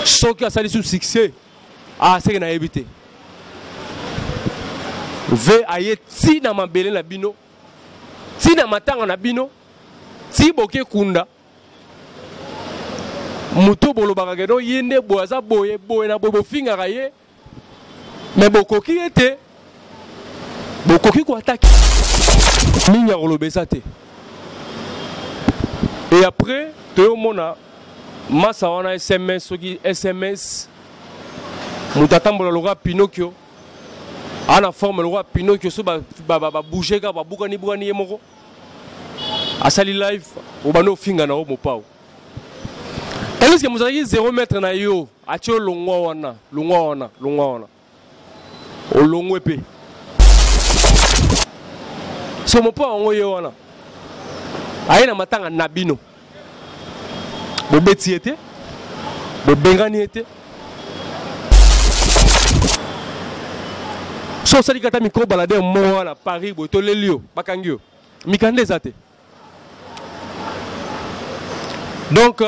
Ce qui a sali sous succès, ah, c'est qu'il a évité. Ve aye ti na mabele na bino, ti na matanga na bino, ti boke kunda. Muto bolo bagageno yende boaza boye boye na bobo finga raye. Mais bokoki était bokoki ko attaque. Minya rolobesate. Et après, tout le monde a massa wana SMS, SMS. Mutatambola lora Pinocchio. Ana forme lora Pinocchio so ba bouger ka ba bukani bukani yemoko. Asali live obano finga na o mopao. Est-ce que vous avez 0 mètre na yo atio longwa wana. O longwe pe. So mopao ngo yo wana. Aina matanga nabino. Bobeti ete. Bobengani ete. So sali kata micro balade mo na Paris boto lelio bakangio. Mikande zate. Donc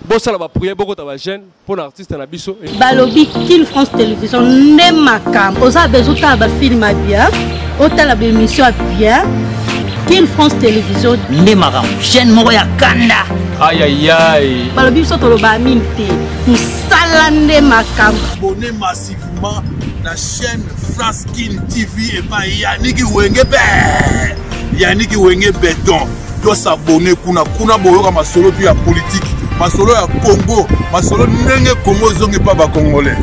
bossa la prière beaucoup ta chaîne pour l'artiste na biso. Balobi King France Télévision ne makam. Oza bezuta ba film bien. Otala ba émission bien. King France Télévision ne makam. Chaîne moko ya kanda. Aïe aïe aïe. Balobi so tolo ba minte. Musala ne makam. Abonnez massivement la chaîne France King TV et pas Yannick Wengebe. Yannick Wengebe béton. Doit s'abonner kuna boyoka masolo puis ya politique, masolo ya Congo, masolo ndenge Congo zongi pas ba congolais.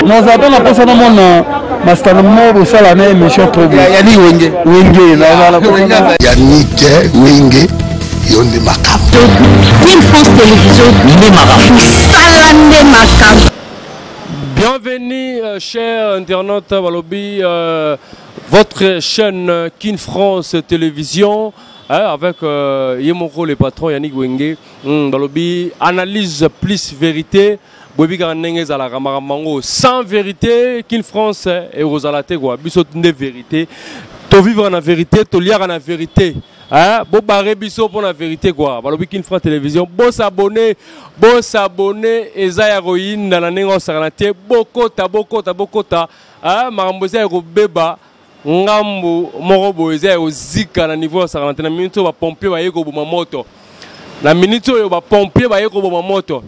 Nous avons la personne mon master mo sala na émission trop bien. Yannick Wenge na la Yannick Wenge yonde makam. King France Télévision ne makam. Salande makam. Bienvenue chers internautes Balobi, votre chaîne King France Télévision. Avec Yemoko le patron Yannick Wenge, Balobi analyse plus vérité, Bobi Ganenge à la Ramaramango sans vérité, King France et Rosalate quoi, bisot de vérité, to vivre en la vérité, to lire en la vérité, bo barre biso pour la vérité quoi, Balobi King France Télévision, bo s'abonner, Eza héroïne dans la nengo saranate, bokota, maramboza beba. Ngambu morobo eza ozika na niveau sa na minute ba pompier ba yeko boma moto na minute yo ba pompier ba yeko boma moto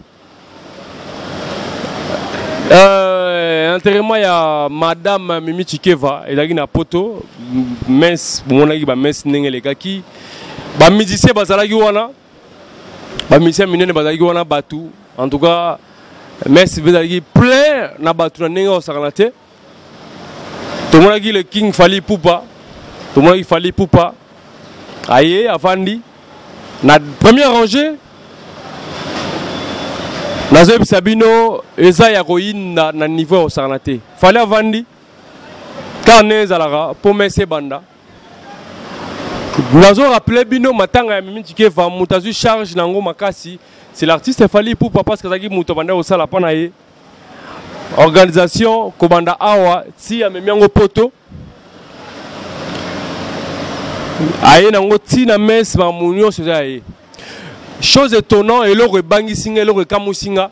enterrement ya madame Mimi Chikeva ezaki na poto mess monaki ba mess ndenge lekaki ba musicien bazalaki wana ba musicien minene bazalaki wana batu en tout cas mess bazalaki plein na batu na ndenge osakana te. Tout le monde a dit le King Fali Poupa. Tout le monde a dit Fali Poupa. Aïe, Afandi. Na première rangée. Nazob Sabino, Eza Yaroïne na niveau au Sarnate. Fali Afandi. Carnet Zalara, Pomese Banda. Nazo rappelé Bino Matanga ya Mimi Chikeva, Moutazu charge Nango Makasi. C'est l'artiste Fali Poupa parce que Zagi Moutabanda au Salapanaye. Organisation Kobanda Awa ti ya memiango poto aye nango ti na mes ma munyo sezaye chose étonnant et le rebangi singa le rekamu singa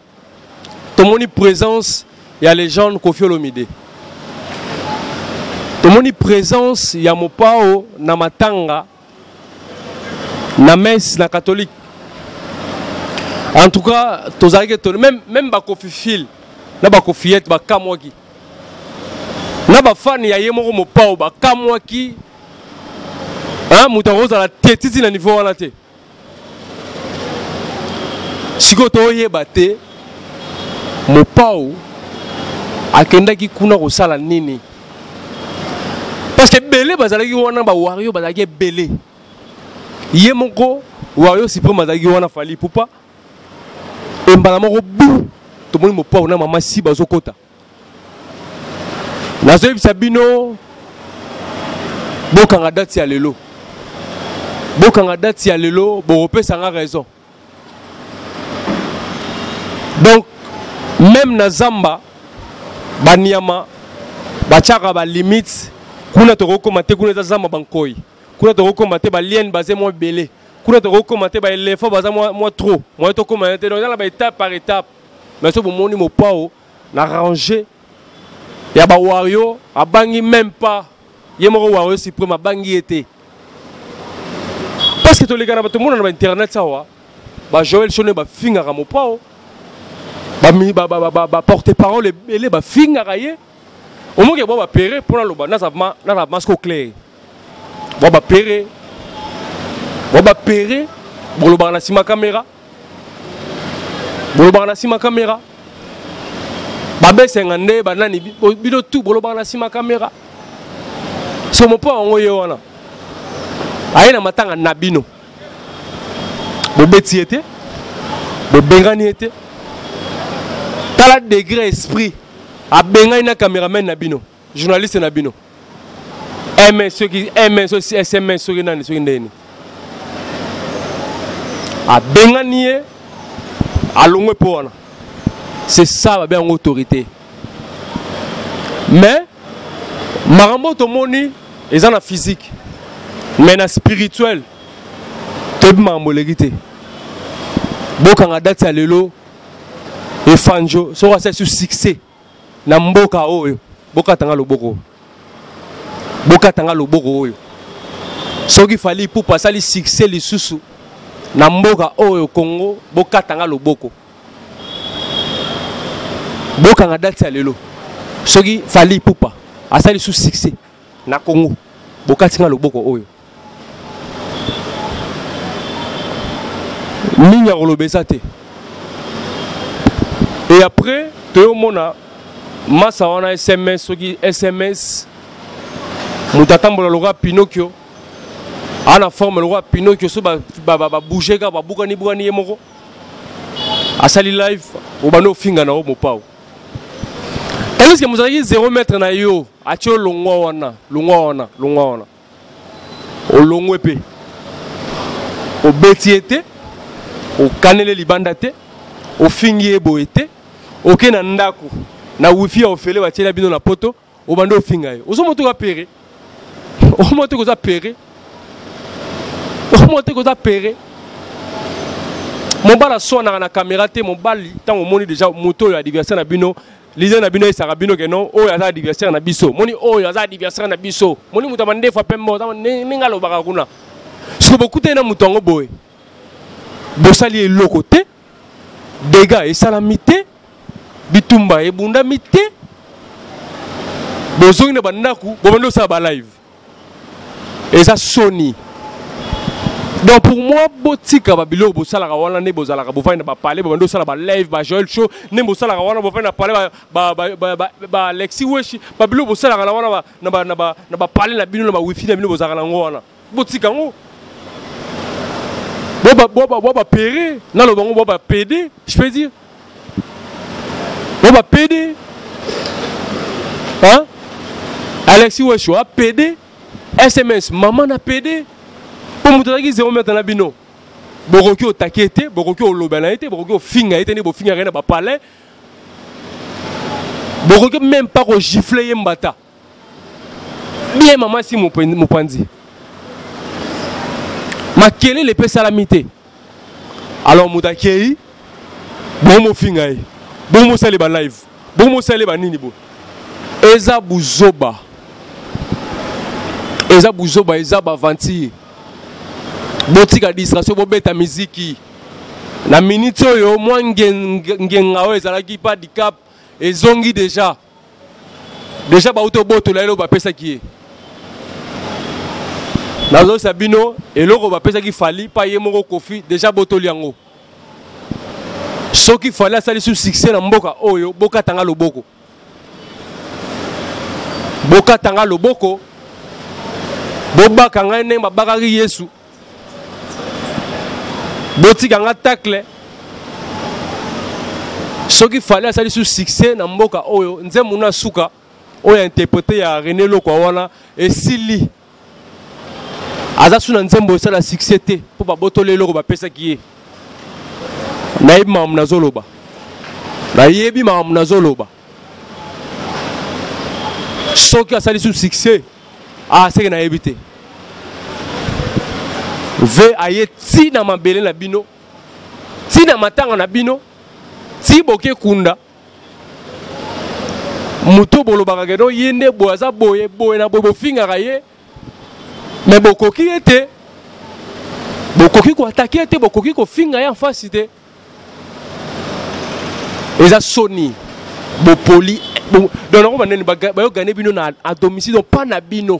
tomoni présence ya légende Koffi Olomide tomoni présence ya mopao na matanga na mes na catholique en tout cas tozaki même ba Koffi Fil na ba Kofiette ba kamwaki na ba fan ya yemoko mopao ba kamwaki mutaroza la teti na niveau wana te siko to yeba te mopao akendaki kuna kosala nini parce que belé bazalaki wana ba wario bazalaki belé yemoko wario supreme bazalaki wana Fali Poupa embala moko bu tout le monde pas on a maman si bazokota nazo Sabino bokanga date ya lelo boropé sanga raison donc même na zamba baniama bachaka ba limite kuna to komate kuna zamba bankoi kuna to komate ba lien basé moi belé kuna to komate ba éléphant baza moi trop moi to komate donc là ba étape par étape mais ce moment mon pao na rangé ya ba wario abangi même pas yemoro wario suprême abangi était parce que tous les gars na tout monde na internet ça wa ba Joël Choné ba finga ka mo pao ba porter parole et ba finga ka ye au moins que ba péré pour la ba na ça masque clair ba péré bolo ba na sima caméra bolo ba na sima caméra babe sengande banani bino tout bolo ba na sima caméra so mo pa ngo ye wana ayina matanga na bino bo beti ete bo bengani ete tala degré esprit a bengani na cameraman na bino journaliste na bino ceux qui aiment ceux SMS ceux qui nani ceux qui ndeni a bengani a longwe po wana c'est ça va bien en autorité mais marambo to moni ils en physique mais na spirituel te mambo legité boka nga date ya lelo e fanjo so wa sur succès na mboka oyo boka tanga loboko oyo soki fali pour passer le succès li susu na mboka oyo Congo boka tanga loboko boka nga date ya lelo soki fali pupa asali sous succès na Congo boka tinga loboko oyo Ninya rolobesate. Et après, tout le monde a massa wana SMS, SMS. Mutatambola le roi Pinocchio. Ana forme le roi Pinocchio so ba bouger ga ba bugani yemoko. Asali live obano finga na o mopao. Est-ce que vous avez 0 mètre na yo atio longwa wana. O longwepe. O betiete. O kanele libanda te, o fingi ebo ete, o ke na ndaku, na wifi ya ofele ba tiela bino na poto, o bando o finga ye. Oso moto ka pere. O moto ko za pere. Mon bala so na caméra te, mon bali tant o moni déjà moto ya adversaire na bino, lider na bino e sara bino ke non, o ya za adversaire na biso. Moni o ya za adversaire na biso. Moni muta mande fa pembo, ninga lo baka kuna. So beaucoup te na mutongo boy. Bosali et le côté, dégâts et salamité, bitumba et bundamité, bozong ne bandaku, bomando sa ba live. Et ça Sony. Donc pour moi, botika babilo bosala wana ne bozala ka bofana ba parler bomando sala ba live ba Joël Show ne bosala wana bofana parler ba Alexis Weshi babilo bosala wana na ba parler na bino na ba wifi na bino bozala ngo wana. Botika ngo Boba péré, non le bon boba pédé, je peux dire. Boba pédé. Hein? Alexis Wesh a pédé. SMS, maman a pédé. Pour me dire 0 mètre na bino. Boroki o takete, boroki o lobana été, boroki o finga été, bo finga rien ba palais. Boroki même pas ko gifler yembata. Bien maman si mon pandi. Ma quelle est l'épée salamité? Alors Moudakei, bon mo fingaï, bon mo sali ba live, bon mo sali ba nini bo. Eza buzoba, eza ba vanti. Botika distraction, bo beta musique. Na minute yo moi ngenga o ezala ki pas di cap ezongi déjà. Déjà ba auto boto la lo ba pesa ki. Nazo Sabino et l'euro va pesa qui fallait pas yemoko kofi déjà botoliango. Ce qui fallait ça sous succès na mboka oyo boka tanga loboko. Boka tanga loboko. Boba kanga ne mabakari Yesu. Boti kanga tacle. Ce qui fallait ça sous succès na mboka oyo nze muna suka oyo interprété ya René Loko wana et Sili. Azasu na nzembo ça la succès pour ba botole loko ba pesa ki na yebi mam na zoloba na yebi mam na zoloba soki asali sous succès c'est que na yebité ve aye ti na mabele na bino ti na matanga na bino ti si boke kunda muto bolobaka kedo yende boaza boye na bobo finga kaye mais bokoki ete bokoki ko attaquer ete bokoki ko finga ya en face te eza soni bopoli donc baneni bayo gagner bino na à domicile donc pas na bino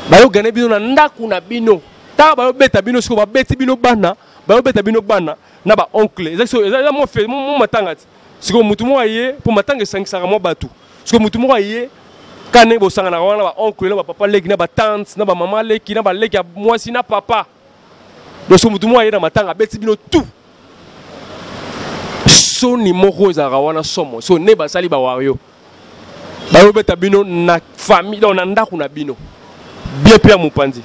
bayo gagner bino na ndaku na bino ta bayo beta bino siko ba beti bino bana bayo beta bino bana na ba oncle eza mo fait mo matanga siko mutu mo aye pour matanga 500 mo batu siko mutu mo aye kané bo sanga na wana ba oncle na ba papa leki na ba tante na ba maman leki na ba leki ya mwasi na papa donc siko mutu mo aye na matanga beti bino tout soni moko ezalaka wana somo so ne basali bawario bayobeta bino na famille dans na ndako na bino bien pe ya mopanzi.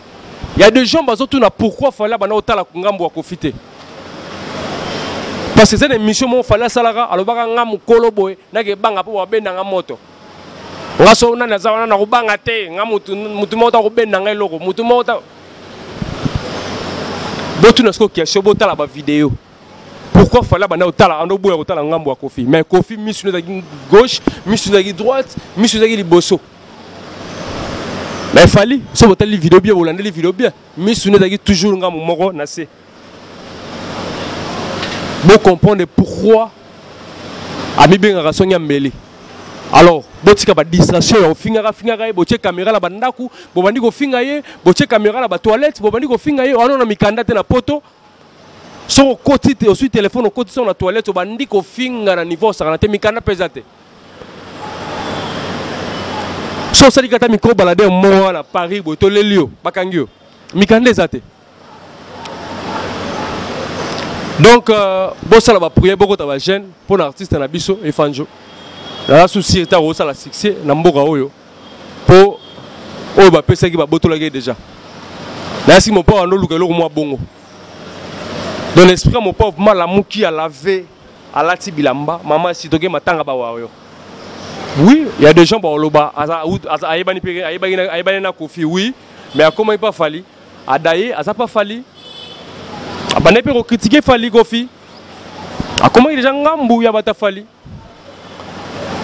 Il y a des gens bazotuna pourquoi fallait bana otala kungambo wa kofite parce que c'est une mission mon fallait salara alobaka ngamu koloboy na ke banga po wabenda nga moto ngaso na nazawana na kubanga te ngamu mutu mota kubenda nga eloko mutu mota botuna sko ki a botala ba vidéo. Pourquoi fallait bana otala ando boya otala ngambo wa Kofi mais Kofi mission na gauche mission na droite mission na liboso mais il fallait so botala les vidéos bien bolande les vidéos bien mission na toujours ngambo moko na se vous comprenez pourquoi ami bien rason ya mbele alors botika ba distraction au finga botie caméra la bandaku bo bandi ko finga ye botie caméra la ba toilette bo bandi ko finga ye on a mikanda te na poto. So côté aussi téléphone au côté sur la toilette au bandi ko finga na niveau ça na te mikana pesate so ça dit kata micro balader mo na Paris bo to lelio bakangio mikanda ezate donc bo sala ba prier boko ta ba jeune pour l'artiste na biso et fanjo la souci est au sala succès na mboka oyo po o ba pesa ki ba botola déjà là si mon père ando lukelo mo bongo. Dans l'esprit, mon pauvre mal à mouki à laver à la tibilamba, maman si toge matanga bawayo. Oui, il y a des gens baoloba, aïbani pere, aïbani na Kofi, oui, mais à comment il pas fallu, à daye, à ça pas fallu, à bané pere critiquer fallu Kofi, à comment il y a des gens ngambou ya bata fallu,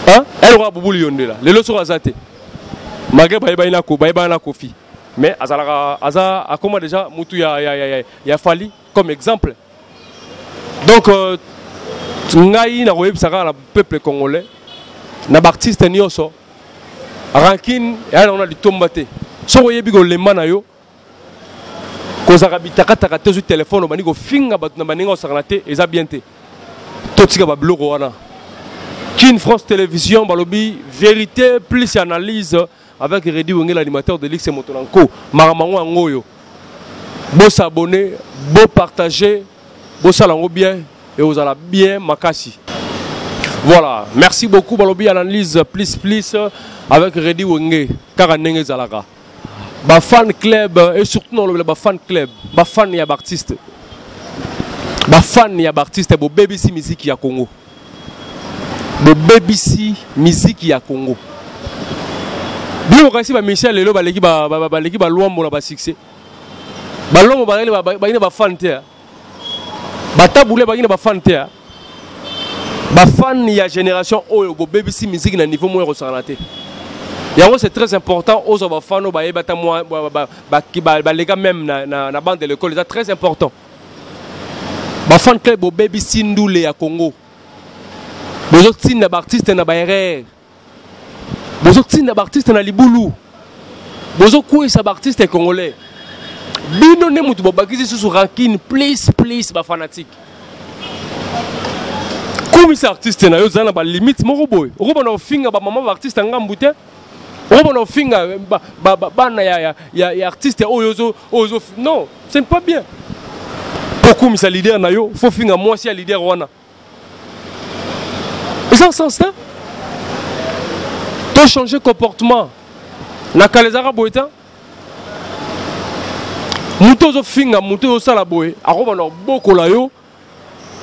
hein, elle aura boubou lyonde là, les lots sont azaté, malgré aïbani na Kofi, mais à comment déjà moutou ya fallu. Comme exemple. Donc, ngai na royeb saka na peuple congolais, na artiste nyoso, rankin ya on a di tombate. So royebi go lema na yo, ko zaka bitaka taka te sur téléphone bani go finga bat na baninga saka te eza bien te. Totika ba bloko wana. Kin France Télévision balobi vérité plus analyse avec Redi Wenge l'animateur de l'X Motonanko, Maramango Angoyo. Beau s'abonner, beau partager, beau salango bien et vous allez bien makasi. Voilà, merci beaucoup balobi analyse plus avec Redi Wenge Karanenge Zalaga. Ba fan club et surtout non le ba fan club, ba fan ya artiste. Ba fan ya artiste bo BBC musique ya Congo. Bo BBC musique ya Congo. Bien kasi ba Michel lelo ba leki ba luambo na ba succès. Balomo bagine ba fan te ba taboule bagine ba fan te ba fan ya génération oyo bo BBC musique na niveau moyo resana te yango c'est très important aux ba fan ba yebata moi ba les gars même na bande de l'école c'est très important ba fan club bo BBC Ndoule ya Congo bozo tina ba artiste na ba erreur bozo tina ba artiste na libulu bozo kuisa ba artiste congolais. Bino ne mutu bobakizi sur ranking please ba fanatique. Comme ces artistes na yo zana ba limite moko boy. Okoba na finga ba maman ba artiste ngambu te. Okoba na finga ba na ya artiste oyozo non, c'est pas bien. Pourquoi mi sa leader na yo faut finga moi si leader wana. Et ça sens ça. To changer comportement. Na kalezara boyeta. Moutozo finga, moutozo salaboé, aroba no boko la yo,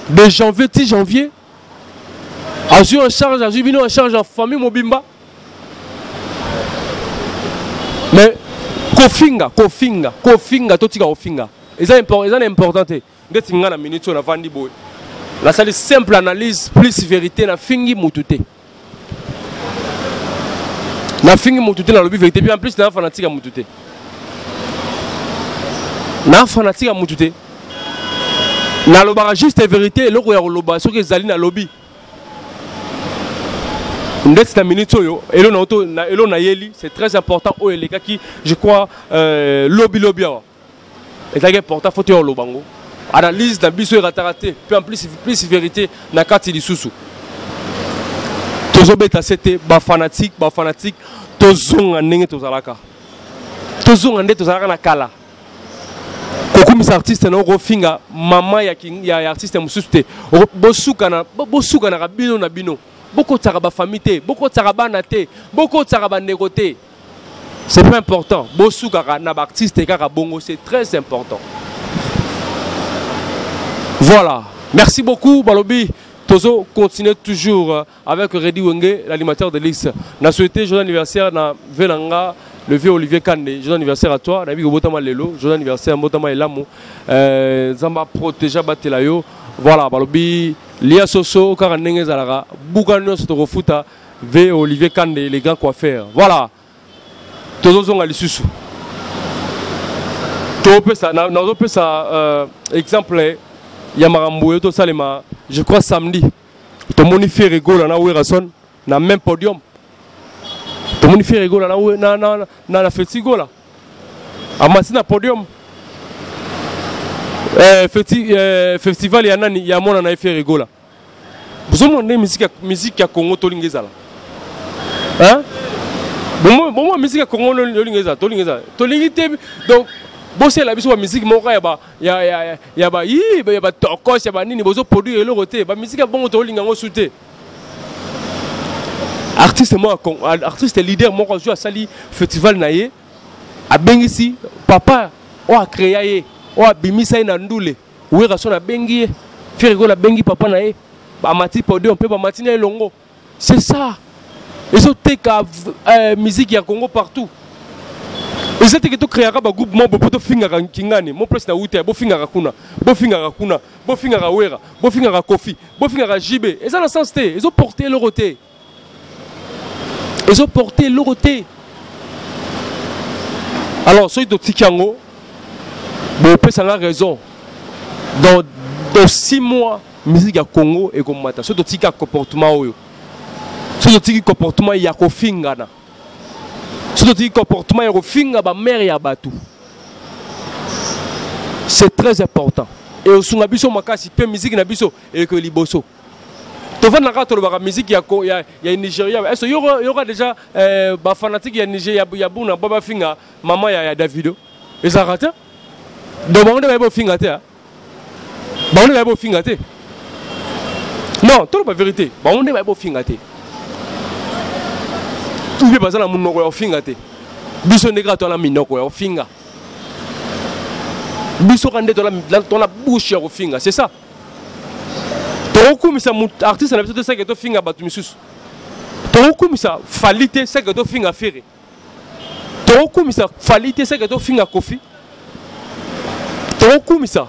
de janvier, 10 janvier, azur en charge, azur vino en charge en famille mobimba. Mais, kofinga, totika kofinga. Et ça important, ngeti ngana minute na vandi boy. La salle simple analyse plus vérité na fingi mutute. Na fingi mutute na lobby vérité puis en plus na fanatique à mutute. Na fanatique à mutute. Na loba juste vérité le ko ya loba so ke zali na lobby. Ndetse na minute oyo elo na auto na elo na yeli c'est très important o les gars qui je crois lobby awa. Et ça est important faut te lobango. Analyse dans biso raté puis en plus vérité na kati lisusu tozobeta c'était ba fanatique tozonga ndenge tozalaka na kala kokumisa artiste na rofinga mama ya artiste mususu te bosuka na bino na bino boko tsaka ba famille te boko tsaka bana te boko tsaka ba ndeko te c'est pas important bosuka na ba artiste kaka bongo c'est très important. Voilà, merci beaucoup Balobi. Tozo continue toujours avec Reddy Wenge, l'animateur de l'X. Na souhaité joyeux anniversaire na Velanga, le vieux Olivier Kande. Joyeux anniversaire à toi. Nabi Botama Lelo, joyeux anniversaire Botama Elamu. Zamba protéger Batelayo. Voilà, Balobi, Lia Soso, Karanenge Zalara, Bougano Sotorofuta, V Olivier Kande, les grands coiffeurs. Voilà. Tozo Zonga Lissusu. Tozo ça exemple. Yamarambo to salema je crois samedi to moni fait rigolo na Werason na même podium to moni fait rigolo na la festival amasi na podium festival ya nani ya mona na fait rigolo bozomo ne musique ya Congo to lingezala hein bon musique ya Congo to lingezala to lingite donc bossé la biso musique moko ya ba tokos ya ba nini bozo produire le côté ba musique bon to linga ngo souté artiste leader moko jo sali festival naye a bengisi papa o a créé o a bimisa na ndule Werason a bengi Firigo la bengi papa naye ba mati podium pe ba matine longo c'est ça ils ont musique ya Congo partout. Et c'est que tu crées un groupe pour te finir à Kingani, mon président Outé, beau finir à Kuna, beau finir à Wera, beau finir à Kofi, beau finir à JB. Et ça, dans le sens, ils ont porté le roté. Alors, ceux de Tikango, bon, ça a raison. Dans 6 mois, musique à Congo et comme Mata. Ceux de Tika comportement, ceux de Tika comportement, il y a Kofingana. Ce comportement est refinga ba mère ya batu. C'est très important. Et au son abiso makasi pe musique na biso et que liboso. To va na ka to ba musique ya Nigeria. Est-ce y aura déjà ba fanatique ya Nigeria ya buna baba finga maman ya Davido. Et ça rate. Donc on va pas finga te. Ba on va pas finga te. Non, tout la vérité. Ba on va pas finga te. Tout le monde a un finger. Biso negra to la minoko au finger. Biso rande dans la bouche au finger, c'est ça. Toko misa artiste na biso ça que to finger batu misus. Toko misa falite ça que to finger ferré. Toko misa falite ça que to finger kofi. Toko misa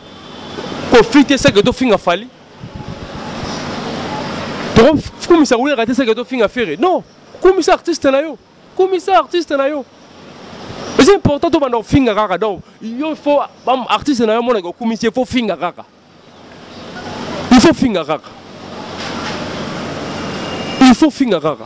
kofi ça que to finger fali. Toko misa oui rater ça que to finger ferré. Non. Commissaire artiste na yo. C'est important to bana finga kaka donc il faut artiste na yo mona ko commissaire faut finga kaka. Il faut finga kaka.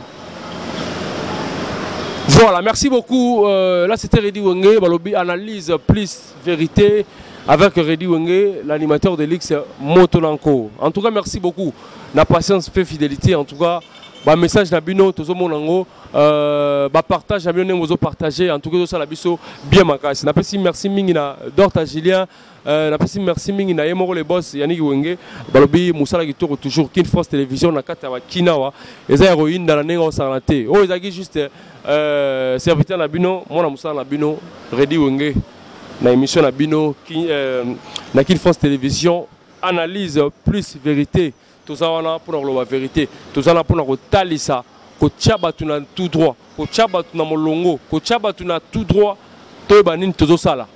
Voilà, merci beaucoup. Là c'était Reddy Wenge, Balobi analyse plus vérité avec Reddy Wenge, l'animateur de l'X Motolanko. En tout cas, merci beaucoup. La patience fait fidélité en tout cas. Bah message na bino tozo monango bah partage na bino mozo partager en tout cas ça la biso bien makasi na pesi merci mingi na Dorta Julien na pesi merci mingi na Yemoro les boss Yannick Wenge balobi musala kitoko toujours King France Télévision na kata wa Kinawa eza héroïne dans la nengo santé oh ezaki juste serviteur na bino mona musala na bino Reddy Wenge na émission na bino na King France Télévision analyse plus vérité. Tout ça on a pour la vérité, tout ça on a pour la talisa, ko tchaba tu na tout droit, ko tchaba tu na molongo, ko tchaba tu na tout droit, to banin tozo sala.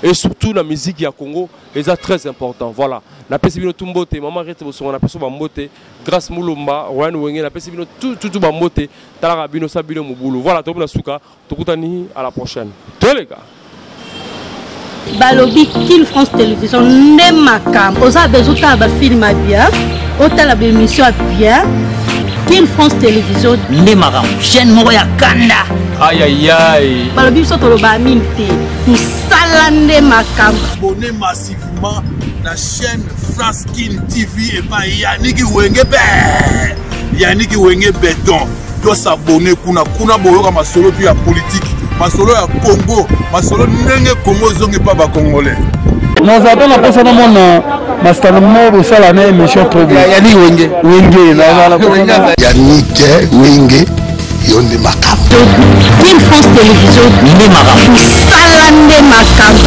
et surtout la musique ya Congo est très important. Voilà. Na pesi bino tumbote maman rete bosonga na peso bambote grâce Mulumba Ryan Wenge na pesi bino tout bambote talaka bino sabino mubulu. Voilà, to na suka tokutani à la prochaine. Tous les gars. Balobi Kin France Télévision ne makam. Oza bezuta ba film bien. Otala ba émission bien. Kin France Télévision ne makam. Chaîne moko ya kanda. Aïe aïe aïe. Balobi so toloba minte. Musala ne makam. Abonnez massivement la chaîne France Kin TV et pas Yannick Wenge Yannick Wenge Béton. Doit s'abonner kuna boyoka masolo puis ya politique. Masolo ya Congo, masolo ndenge Congo zongi pa ba congolais. Nous avons la personne mon master mo sala na émission trop bien. Yannick Wenge na la Yannick Wenge yonde makam. Kin France Télévision ne makam. Sala ne makam.